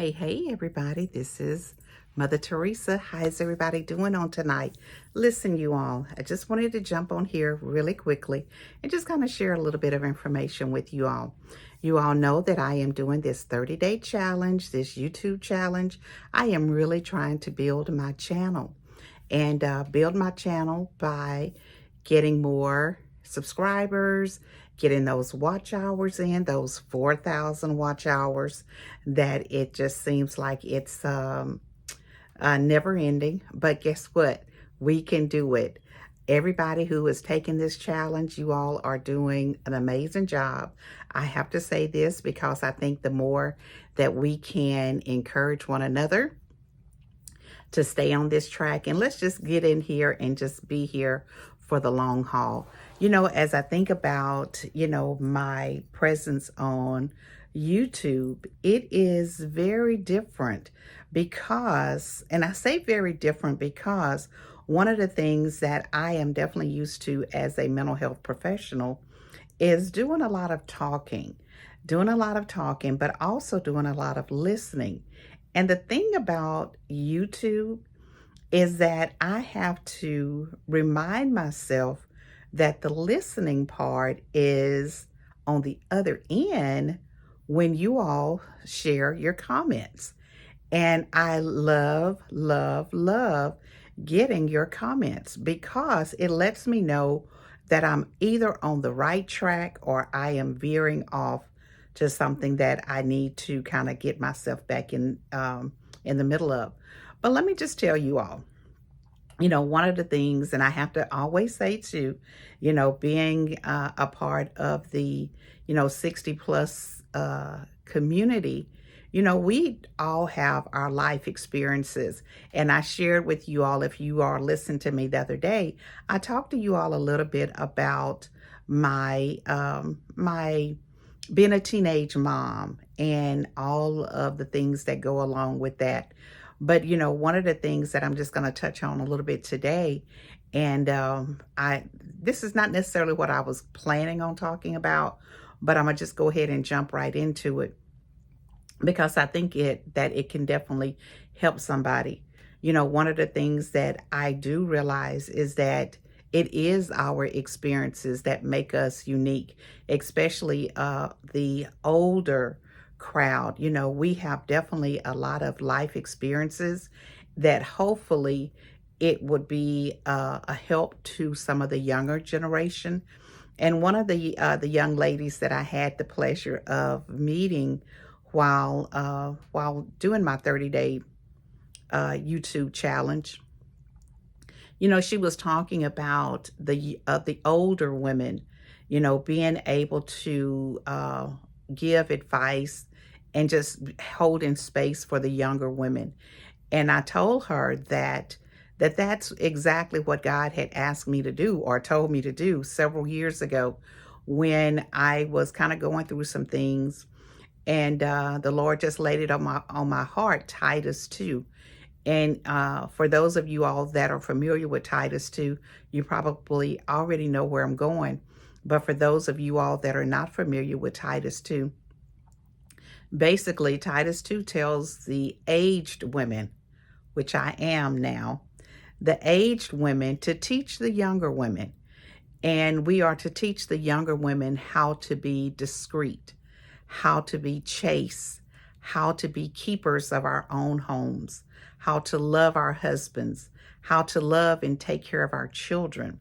Hey, everybody. This is Mother Teresa. How's everybody doing on tonight? Listen, you all, I just wanted to jump on here really quickly and just kind of share a little bit of information with you all. You all know that I am doing this 30-day challenge, this YouTube challenge. I am really trying to build my channel and build my channel by getting more subscribers, getting those watch hours in, those 4,000 watch hours that it just seems like it's never ending. But guess what? We can do it. Everybody who is taking this challenge, you all are doing an amazing job. I have to say this because I think the more that we can encourage one another to stay on this track, and let's just get in here and just be here for the long haul. As I think about, my presence on YouTube, it is very different because, and I say very different because one of the things that I am definitely used to as a mental health professional is doing a lot of talking, but also doing a lot of listening. And the thing about YouTube is that I have to remind myself that the listening part is on the other end when you all share your comments. And I love getting your comments because it lets me know that I'm either on the right track or I am veering off to something that I need to kind of get myself back in the middle of. But let me just tell you all, one of the things, and I have to always say too, being a part of the, 60 plus community, we all have our life experiences. And I shared with you all, if you are listening to me the other day, I talked to you all a little bit about my being a teenage mom and all of the things that go along with that. But, one of the things that I'm just going to touch on a little bit today, and this is not necessarily what I was planning on talking about, but I'm going to just go ahead and jump right into it because I think that it can definitely help somebody. One of the things that I do realize is that it is our experiences that make us unique, especially the older crowd. We have definitely a lot of life experiences that hopefully it would be a help to some of the younger generation. And one of the young ladies that I had the pleasure of meeting while doing my 30-day YouTube challenge, she was talking about the older women, being able to give advice and just holding space for the younger women. And I told her that's exactly what God had asked me to do or told me to do several years ago when I was kind of going through some things. And the Lord just laid it on my heart, Titus 2. And for those of you all that are familiar with Titus 2, you probably already know where I'm going. But for those of you all that are not familiar with Titus 2, basically Titus 2 tells the aged women, which I am now, the aged women to teach the younger women. And we are to teach the younger women how to be discreet, how to be chaste, how to be keepers of our own homes, how to love our husbands, how to love and take care of our children.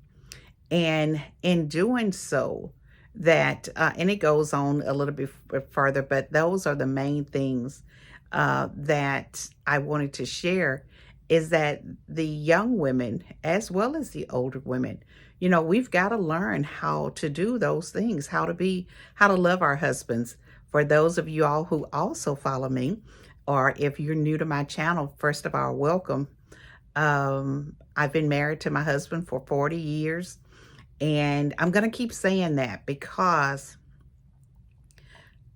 And in doing so, and it goes on a little bit further, but those are the main things that I wanted to share, is that the young women, as well as the older women, we've got to learn how to do those things, how to love our husbands. For those of you all who also follow me, or if you're new to my channel, first of all, welcome. I've been married to my husband for 40 years. And I'm going to keep saying that because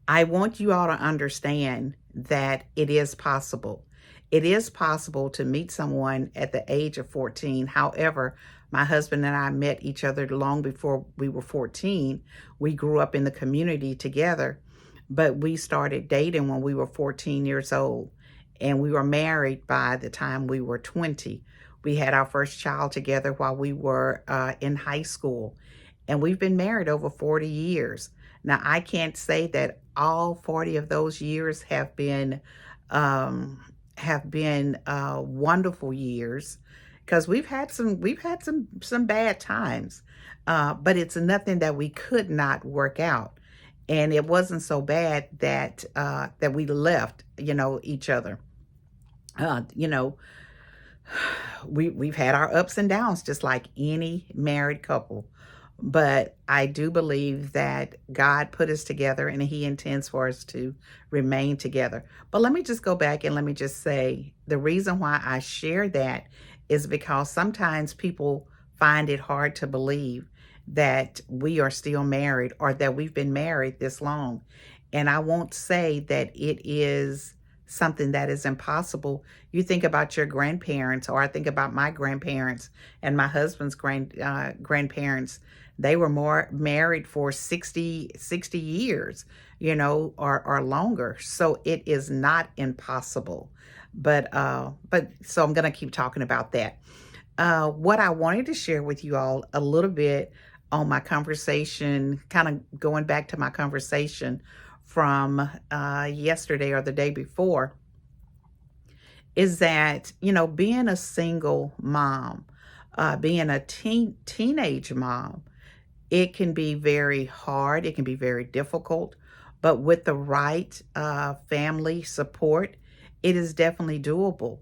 I want you all to understand that it is possible. It is possible to meet someone at the age of 14. However, my husband and I met each other long before we were 14. We grew up in the community together. but we started dating when we were 14 years old, and we were married by the time we were 20. We had our first child together while we were in high school, and we've been married over 40 years. Now, I can't say that all 40 of those years have been wonderful years, because we've had some bad times, but it's nothing that we could not work out, and it wasn't so bad that we left, each other. You know, we've had our ups and downs just like any married couple. But I do believe that God put us together and he intends for us to remain together. But let me just go back and let me just say the reason why I share that is because sometimes people find it hard to believe that we are still married or that we've been married this long. And I won't say that it is something that is impossible. You think about your grandparents, or I think about my grandparents and my husband's grandparents. They were more married for 60 years, or longer. So it is not impossible. But so I'm going to keep talking about that. What I wanted to share with you all a little bit on my conversation, kind of going back to my conversation from yesterday or the day before, is that, being a single mom, being a teenage mom, it can be very hard. It can be very difficult. But with the right family support, it is definitely doable.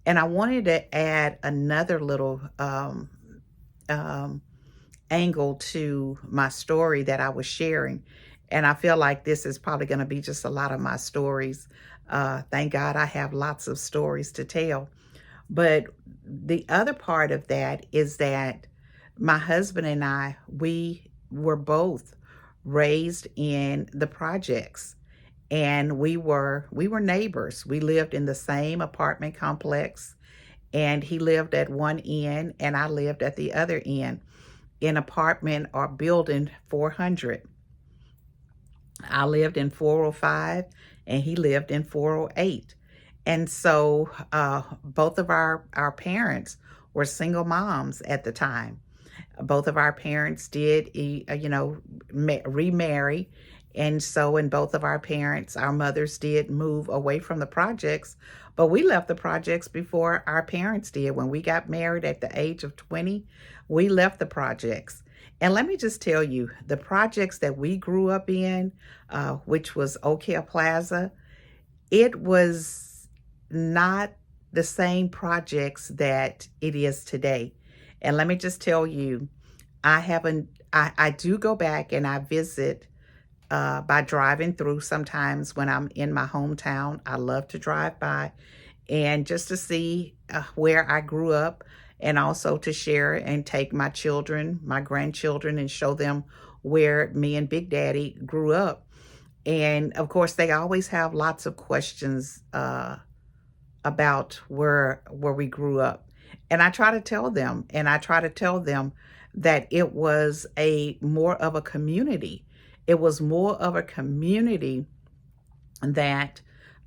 And I wanted to add another little um, angle to my story that I was sharing. And I feel like this is probably going to be just a lot of my stories. Thank God I have lots of stories to tell. But the other part of that is that my husband and I, we were both raised in the projects, and we were neighbors. We lived in the same apartment complex, and he lived at one end and I lived at the other end in apartment or building 400. I lived in 405 and he lived in 408. And so both of our parents were single moms at the time. Both of our parents did, remarry. And so, in both of our parents, our mothers did move away from the projects, but we left the projects before our parents did. When we got married at the age of 20, we left the projects. And let me just tell you, the projects that we grew up in, which was Oak Hill Plaza, it was not the same projects that it is today. And let me just tell you, I do go back and I visit by driving through sometimes when I'm in my hometown. I love to drive by and just to see where I grew up, and also to share and take my children, my grandchildren, and show them where me and Big Daddy grew up. And of course, they always have lots of questions about where we grew up. And I try to tell them, that it was more of a community. It was more of a community that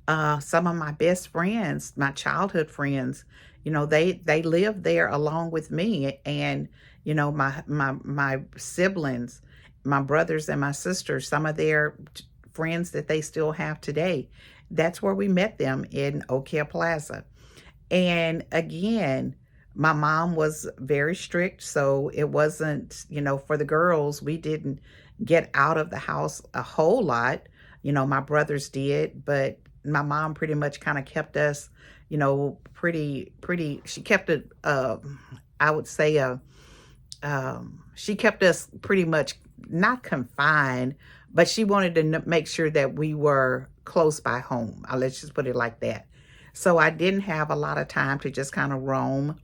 some of my best friends, my childhood friends, they lived there along with me, and my siblings, my brothers and my sisters, some of their friends that they still have today. That's where we met them, in Oak Hill Plaza. And again, my mom was very strict, so it wasn't, for the girls, we didn't get out of the house a whole lot. My brothers did, but my mom pretty much kind of kept us, she kept it, I would say, she kept us pretty much not confined, but she wanted to make sure that we were close by home. Let's just put it like that. So I didn't have a lot of time to just kind of roam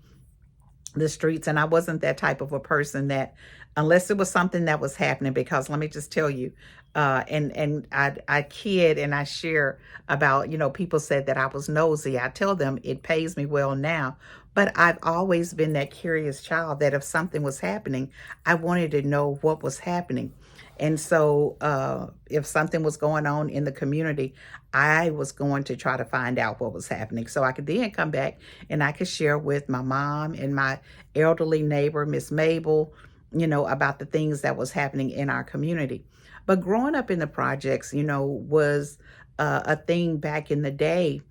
the streets. And I wasn't that type of a person that, unless it was something that was happening, because let me just tell you, And I kid and I share about, people said that I was nosy. I tell them it pays me well now, but I've always been that curious child that if something was happening, I wanted to know what was happening. And so if something was going on in the community, I was going to try to find out what was happening so I could then come back and I could share with my mom and my elderly neighbor, Miss Mabel, about the things that was happening in our community. But growing up in the projects, was a thing back in the day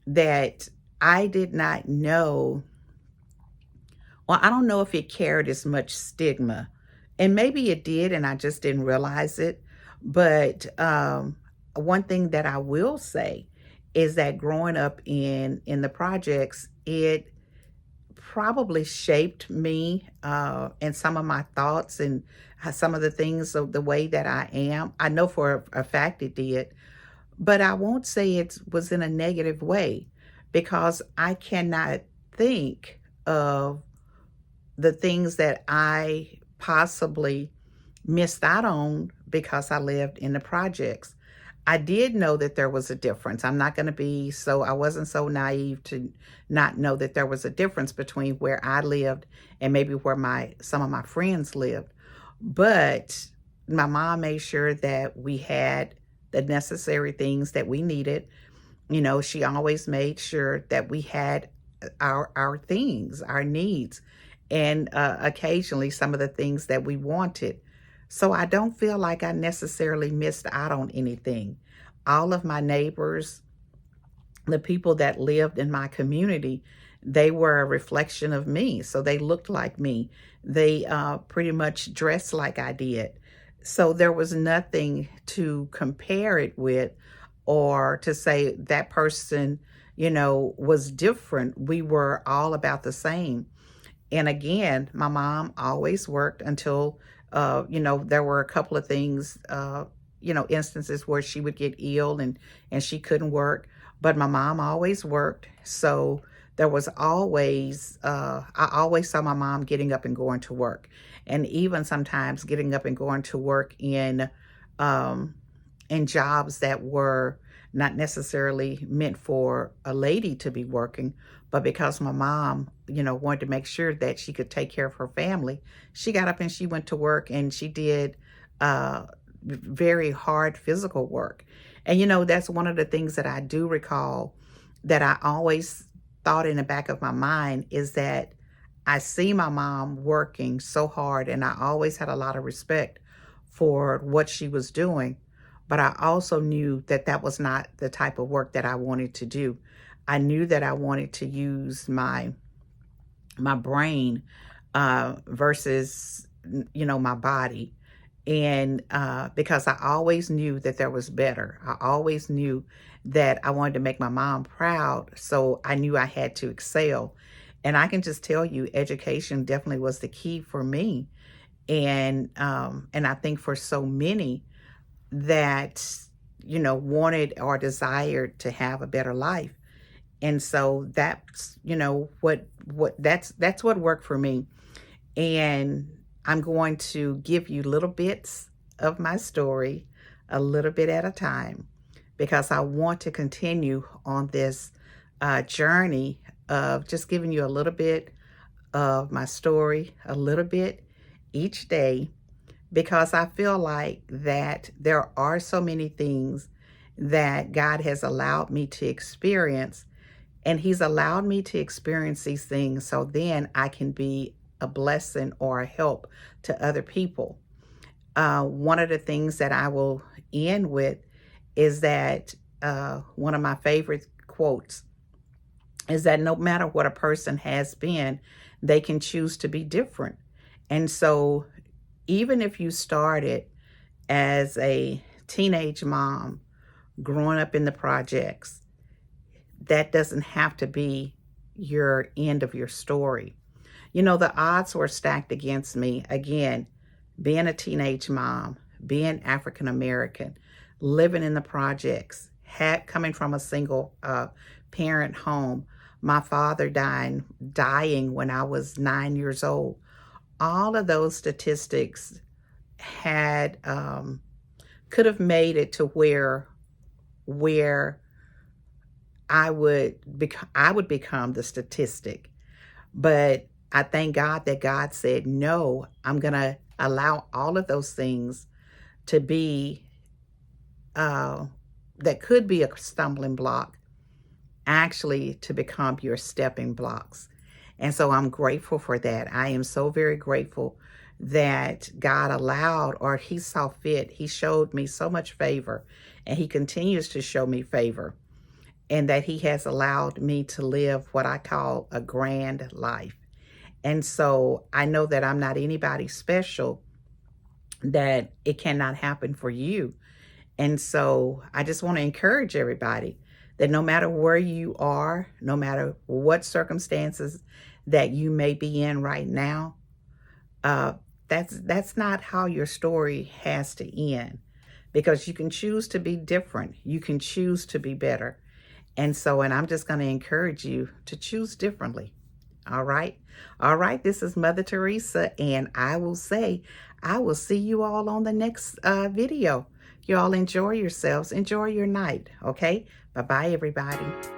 that I did not know. Well, I don't know if it carried as much stigma, and maybe it did, and I just didn't realize it. But one thing that I will say is that growing up in the projects, it probably shaped me and some of my thoughts and some of the things of the way that I am. I know for a fact it did, but I won't say it was in a negative way because I cannot think of the things that I possibly missed out on because I lived in the projects. I did know that there was a difference. I wasn't so naive to not know that there was a difference between where I lived and maybe where some of my friends lived. But my mom made sure that we had the necessary things that we needed. She always made sure that we had our things, our needs, and occasionally some of the things that we wanted. So I don't feel like I necessarily missed out on anything. All of my neighbors, the people that lived in my community, they were a reflection of me. So they looked like me. They pretty much dressed like I did. So there was nothing to compare it with or to say that person, was different. We were all about the same. And again, my mom always worked until, there were a couple of things, instances where she would get ill and she couldn't work. But my mom always worked. So there was always, I always saw my mom getting up and going to work. And even sometimes getting up and going to work um, in jobs that were not necessarily meant for a lady to be working, but because my mom, wanted to make sure that she could take care of her family, she got up and she went to work and she did very hard physical work. And, that's one of the things that I do recall that I always thought in the back of my mind is that I see my mom working so hard and I always had a lot of respect for what she was doing. But I also knew that that was not the type of work that I wanted to do. I knew that I wanted to use my brain versus, my body. And because I always knew that there was better. I always knew that I wanted to make my mom proud. So I knew I had to excel. And I can just tell you, education definitely was the key for me. And I think for so many that, wanted or desired to have a better life. And so that's, that's what worked for me. And I'm going to give you little bits of my story, a little bit at a time, because I want to continue on this journey of just giving you a little bit of my story, a little bit each day, because I feel like that there are so many things that God has allowed me to experience, and He's allowed me to experience these things so then I can be a blessing or a help to other people. One of the things that I will end with is that one of my favorite quotes is that no matter what a person has been, they can choose to be different. And so even if you started as a teenage mom growing up in the projects, that doesn't have to be your end of your story. The odds were stacked against me. Again, being a teenage mom, being African American, living in the projects, coming from a single parent home, my father dying when I was 9 years old. All of those statistics had could have made it to where I would become the statistic. But I thank God that God said, no, I'm going to allow all of those things to be, uh, that could be a stumbling block, actually to become your stepping blocks. And so I'm grateful for that. I am so very grateful that God allowed, or he saw fit. He showed me so much favor, and he continues to show me favor, and that he has allowed me to live what I call a grand life. And so I know that I'm not anybody special, that it cannot happen for you. And so I just want to encourage everybody that no matter where you are, no matter what circumstances that you may be in right now, uh, that's not how your story has to end, because you can choose to be different. You can choose to be better. And so, and I'm just going to encourage you to choose differently. All right. All right. This is Mother Teresa, and I will say, I will see you all on the next video. You all enjoy yourselves. Enjoy your night. Okay. Bye-bye, everybody.